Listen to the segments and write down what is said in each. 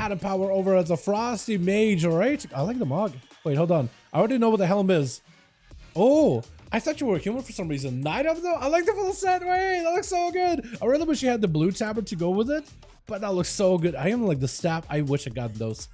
added power over as a Frosty Mage, alright? I like the Mog. Wait, hold on. I already know what the helm is. Oh, I thought you were human for some reason. Night of though? I like the full set. Wait, that looks so good. I really wish you had the blue tabard to go with it, but that looks so good. I even like the staff. I wish I got those.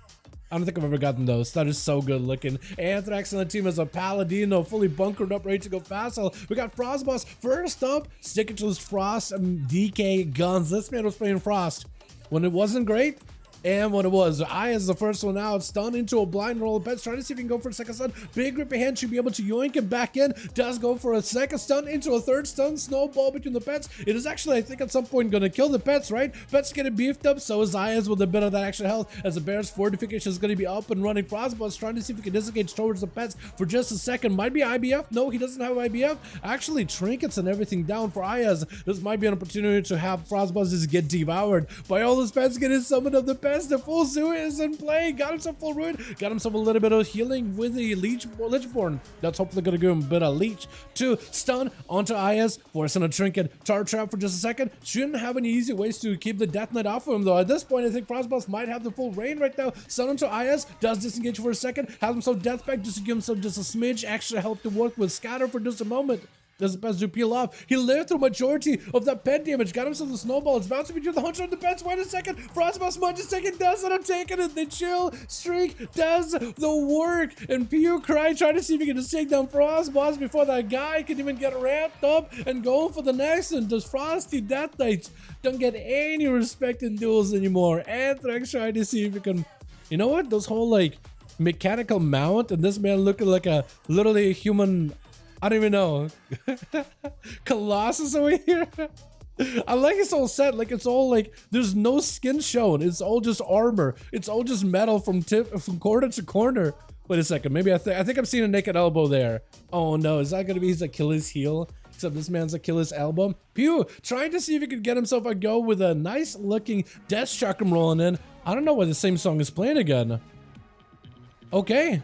I don't think I've ever gotten those. That is so good looking. Anthrax on the team is a Paladino, fully bunkered up, ready to go fast. We got Frostboss first up, sticking to his Frost and DK guns. This man was playing Frost when it wasn't great. And what it was, I is the first one out, stun into a blind roll of pets, trying to see if he can go for a second stun. Big grippy hand should be able to yoink him back in. Does go for a second stun into a third stun. Snowball between the pets. It is actually, I think, at some point going to kill the pets, right? Pets getting beefed up, so is Ayaz with a bit of that extra health as the Bear's fortification is going to be up and running. Frostboss trying to see if he can disengage towards the pets for just a second. Might be IBF. No, he doesn't have IBF. Actually, trinkets and everything down for Ayaz. This might be an opportunity to have Frostboss just get devoured by all those pets getting summoned up the pets. The full zoo is in play. Got himself full ruin. Got himself a little bit of healing with the Lichborn. That's hopefully going to give him a bit of leech to stun onto Ayaz, forcing a trinket. Tar trap for just a second. Shouldn't have any easy ways to keep the Death Knight off of him though. At this point, I think Frostboss might have the full reign right now. Stun onto Ayaz. Does disengage for a second. Has himself death back just to give himself just a smidge extra help to work with scatter for just a moment. Does the pets do peel off? He lived through majority of that pet damage. Got himself the snowball. It's bouncing between the hunter and the pets. Wait a second. Frostboss smudge a second. Does it. I'm taking it. The chill streak does the work. And Pew Cry trying to see if he can just take down Frostboss before that guy can even get ramped up and go for the next one. Does Frosty Death Knights don't get any respect in duels anymore. Anthrax trying to see if he can, you know what? Those whole like mechanical mount and this man looking like a literally human, I don't even know. Colossus over here. I like his whole set. Like it's all like there's no skin shown. It's all just armor. It's all just metal from corner to corner. Wait a second. Maybe I think I'm seeing a naked elbow there. Oh no, is that gonna be his Achilles heel? Except this man's Achilles elbow. Pew trying to see if he could get himself a go with a nice looking death chakram rolling in. I don't know why the same song is playing again. Okay.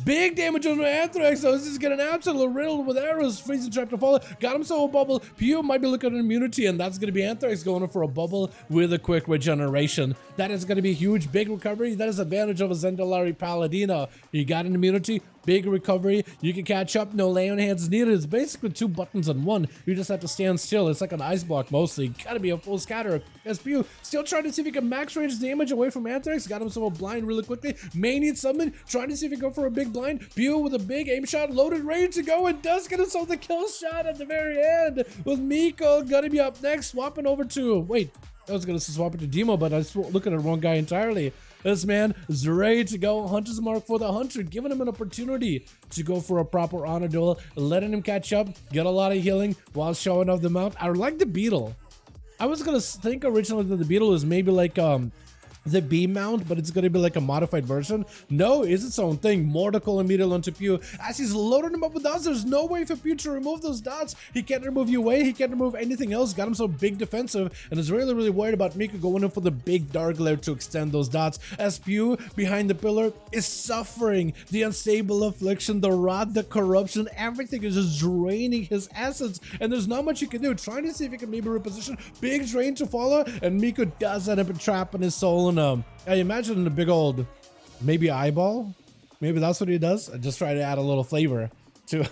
Big damage on Anthrax, though. This is getting absolutely riddled with arrows. Freezing trap to follow. Got himself a bubble. Pew might be looking at immunity, and that's going to be Anthrax going for a bubble with a quick regeneration. That is going to be a huge, big recovery. That is advantage of a Zendalari Paladino. You got an immunity, big recovery. You can catch up. No lay on hands needed. It's basically 2 buttons on one. You just have to stand still. It's like an ice block mostly. Gotta be a full scatter. As Pew still trying to see if he can max range damage away from Anthrax. Got himself a blind really quickly. May need summon. Trying to see if he can go for a big blind. Pew with a big aim shot, loaded, ready to go, and does get himself the kill shot at the very end. With Miko gonna be up next, swapping over to, wait, I was gonna swap it to Demo, but I was looking at the wrong guy entirely. This man is ready to go. Hunter's mark for the hunter, giving him an opportunity to go for a proper honor duel, letting him catch up, get a lot of healing while showing off the mount. I like the beetle. I was gonna think originally that the beetle is maybe like the B mount, but it's gonna be like a modified version. No, it's its own thing. Mortical immediately onto Pew. As he's loading him up with dots, there's no way for Pew to remove those dots. He can't remove you away. He can't remove anything else. Got him so big defensive and is really worried about Miko going in for the big dark glare to extend those dots. As Pew behind the pillar is suffering the unstable affliction, the rot, the corruption. Everything is just draining his essence, and there's not much you can do. Trying to see if he can maybe reposition. Big drain to follow, and Miko does end up trapping his soul in I imagine a big old maybe eyeball. Maybe that's what he does. I just try to add a little flavor to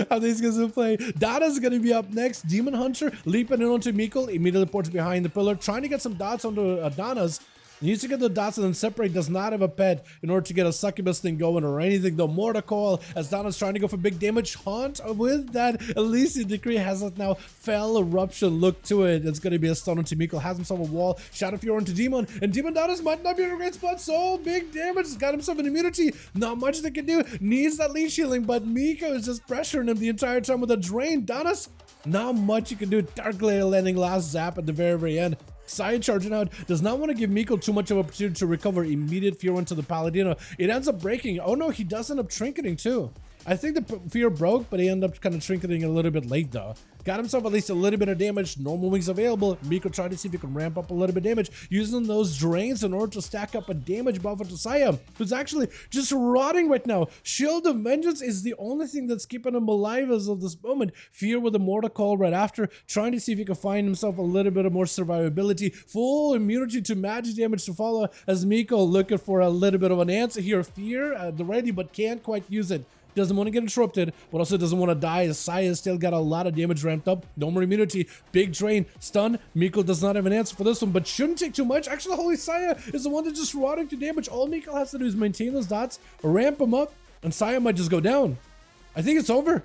how these guys will play. Dada's gonna be up next. Demon Hunter leaping in onto Miko, immediately ports behind the pillar, trying to get some dots onto Adana's. Needs to get the dots and then separate. Does not have a pet in order to get a succubus thing going or anything. The Mortical as Donna's trying to go for big damage. Haunt with that Elysian Decree has it now. Fell Eruption look to it. It's going to be a stun onto Miko. Has himself a wall. Shadow Fury onto Demon. And Demon Donna's might not be in a great spot. So big damage. He's got himself an immunity. Not much they can do. Needs that leech healing. But Miko is just pressuring him the entire time with a drain. Donna's not much you can do. Dark Glare landing last zap at the very end. Side charging out, does not want to give Miko too much of an opportunity to recover. Immediate fear into the Paladino. It ends up breaking. Oh no, he does end up trinketing too. I think the fear broke, but he ended up kind of trinketing a little bit late though. Got himself at least a little bit of damage. Normal wings available. Miko trying to see if he can ramp up a little bit of damage, using those drains in order to stack up a damage buff onto Saya, who's actually just rotting right now. Shield of Vengeance is the only thing that's keeping him alive as of this moment. Fear with a mortar call right after, trying to see if he can find himself a little bit of more survivability. Full immunity to magic damage to follow as Miko looking for a little bit of an answer here. Fear at the ready, but can't quite use it. Doesn't want to get interrupted, but also doesn't want to die as Saya still got a lot of damage ramped up. No more immunity. Big drain. Stun. Miko does not have an answer for this one, but shouldn't take too much. Actually, Holy Saya is the one that's just rotting to damage. All Miko has to do is maintain those dots, ramp him up, and Saya might just go down. I think it's over.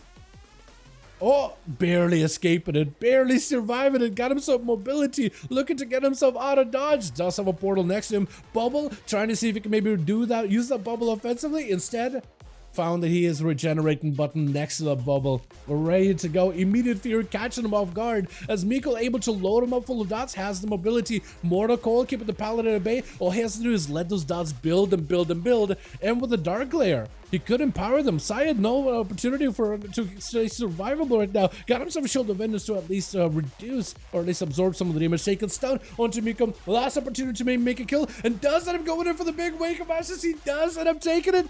Oh, barely escaping it, barely surviving it, got himself mobility, looking to get himself out of dodge. Does have a portal next to him. Bubble, trying to see if he can maybe do that, use that bubble offensively. Instead, found that he is regenerating button next to the bubble. We're ready to go. Immediate fear catching him off guard as Miko able to load him up full of dots, has the mobility. Mortal Coil keeping the Paladin at bay. All he has to do is let those dots build and build and build. And with the Dark Layer, he could empower them. Saya had no opportunity for to stay survivable right now. Got himself a Shield of Vengeance to at least reduce or at least absorb some of the damage taken. Stun onto Miko. Last opportunity to make a kill, and does end up going in for the big wake of ashes. He does end up taking it.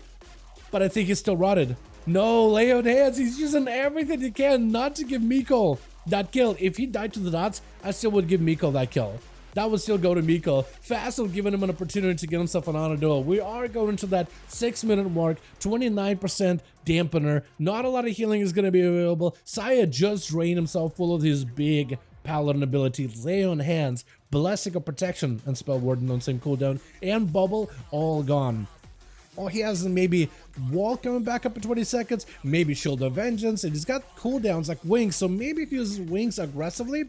But I think he's still rotted. No, lay on hands. He's using everything he can not to give Miko that kill. If he died to the dots, I still would give Miko that kill. That would still go to Miko. Fassel giving him an opportunity to get himself an honor duel. We are going to that 6-minute mark. 29% dampener. Not a lot of healing is going to be available. Saya just drained himself full of his big Paladin abilities. Lay on hands, Blessing of Protection, and Spell Warden on same cooldown, and Bubble all gone. All he has is maybe Wall coming back up in 20 seconds, maybe Shield of Vengeance, and he's got cooldowns like Wings, so maybe if he uses Wings aggressively,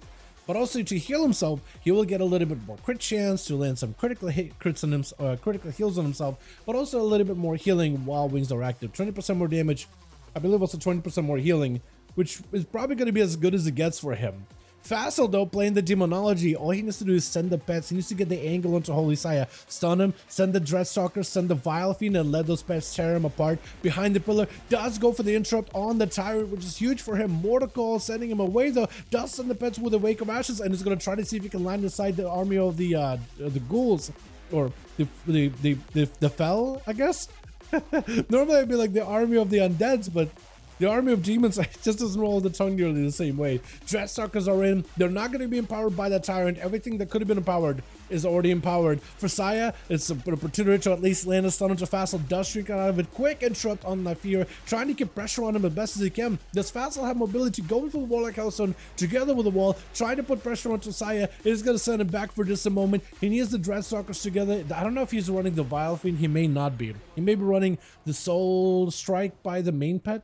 but also to heal himself, he will get a little bit more crit chance to land some critical critical heals on himself, but also a little bit more healing while Wings are active. 20% more damage, I believe also 20% more healing, which is probably going to be as good as it gets for him. Fassel though, playing the Demonology, all he needs to do is send the pets. He needs to get the angle onto Holy Saya, stun him, send the Dreadstalker, send the Vile Fiend, and let those pets tear him apart. Behind the pillar, does go for the interrupt on the Tyrant, which is huge for him. Mortal Call sending him away though, does send the pets with a Wake of Ashes, and is going to try to see if he can land inside the army of the ghouls, or the Fel, I guess. Normally I'd be like the army of the undeads, but the army of demons just doesn't roll the tongue nearly the same way. Dreadstalkers are in. They're not going to be empowered by that Tyrant. Everything that could have been empowered is already empowered. For Saya, it's an opportunity to at least land a stun onto Fassel. Does shrink out of it. Quick interrupt on that fear. Trying to keep pressure on him as best as he can. Does Fassel have mobility? Going for the Warlock Hellstone together with the wall. Trying to put pressure onto Saya. It is going to send him back for just a moment. He needs the Dreadstalkers together. I don't know if he's running the Vile Fiend. He may not be. He may be running the Soul Strike by the main pet.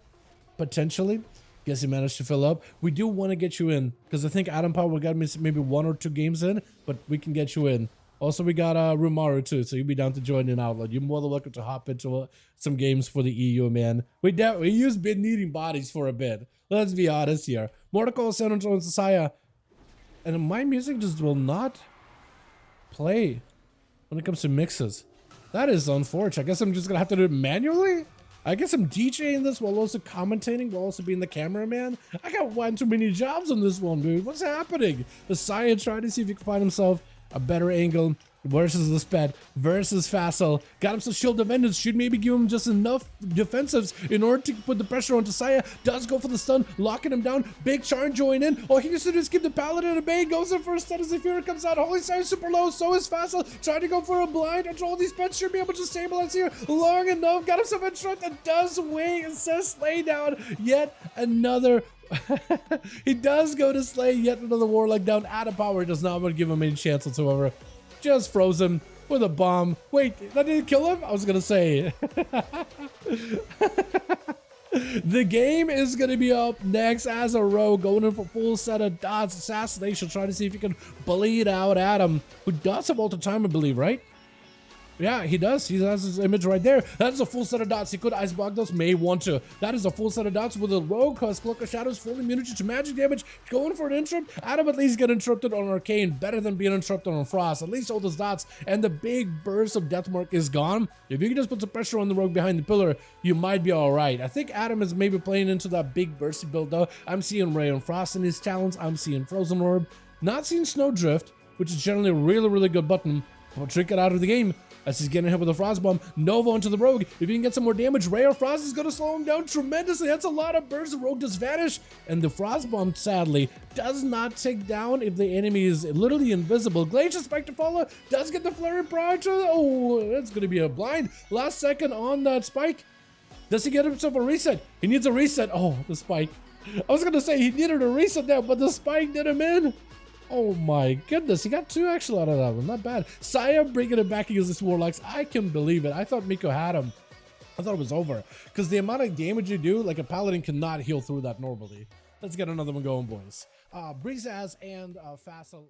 Potentially. Guess he managed to fill up. We do want to get you in because I think Adam Power got me maybe 1 or 2 games in, but we can get you in. Also, we got Rumaru too, so you'll be down to join in Outlaw. You're more than welcome to hop into some games for the EU, man. We used been needing bodies for a bit. Let's be honest here. Mortal Call San Antonio Saya, and my music just will not play when it comes to mixes. That is unfortunate. I guess I'm just gonna have to do it manually. I guess I'm DJing this while also commentating, while also being the cameraman. I got one too many jobs on this one, dude. What's happening? The Saya trying to see if he can find himself a better angle versus this pet versus Fassel. Got him some Shield of Vengeance. Should maybe give him just enough defensives in order to put the pressure onto Saya. Does go for the stun, locking him down. Big charge join in. All he needs to do is keep the Paladin at bay. Goes in for a stun as the Fury comes out. Holy Saya super low. So is Fassel. Trying to go for a blind. And all these pets should be able to stabilize here long enough. Got himself a truck that does wait and says slay down. Yet another. He does go to slay yet another Warlock down. Out of power. Does not want to give him any chance whatsoever. Just froze him with a bomb. Wait, that didn't kill him? I was gonna say. The game is gonna be up next as a row, going in for full set of dots. Assassination, trying to see if he can bleed out Adam, who does have ult time, I believe, right? Yeah, he does. He has his image right there. That is a full set of dots. He could ice block those, may want to. That is a full set of dots with a rogue, cause Cloak of Shadows, full immunity to magic damage. Going for an interrupt. Adam at least get interrupted on Arcane. Better than being interrupted on Frost. At least all those dots. And the big burst of Deathmark is gone. If you can just put some pressure on the rogue behind the pillar, you might be alright. I think Adam is maybe playing into that big bursty build though. I'm seeing Ray on Frost in his talents. I'm seeing Frozen Orb. Not seeing Snowdrift, which is generally a really good button. But trick it out of the game. As he's getting hit with a Frost Bomb. Nova onto the Rogue. If he can get some more damage, Ray or Frost is going to slow him down tremendously. That's a lot of bursts. The Rogue does vanish. And the Frost Bomb, sadly, does not take down if the enemy is literally invisible. Glacier Spectre Follow does get the Flurry prior to... Oh, that's going to be a blind. Last second on that Spike. Does he get himself a reset? He needs a reset. Oh, the Spike. I was going to say he needed a reset there, but the Spike did him in. Oh my goodness, he got 2 actually out of that one. Not bad. Saya bringing it back against this Warlocks. I can believe it. I thought Miko had him. I thought it was over. Because the amount of damage you do, like a Paladin cannot heal through that normally. Let's get another one going, boys. Breezaz and Fassel.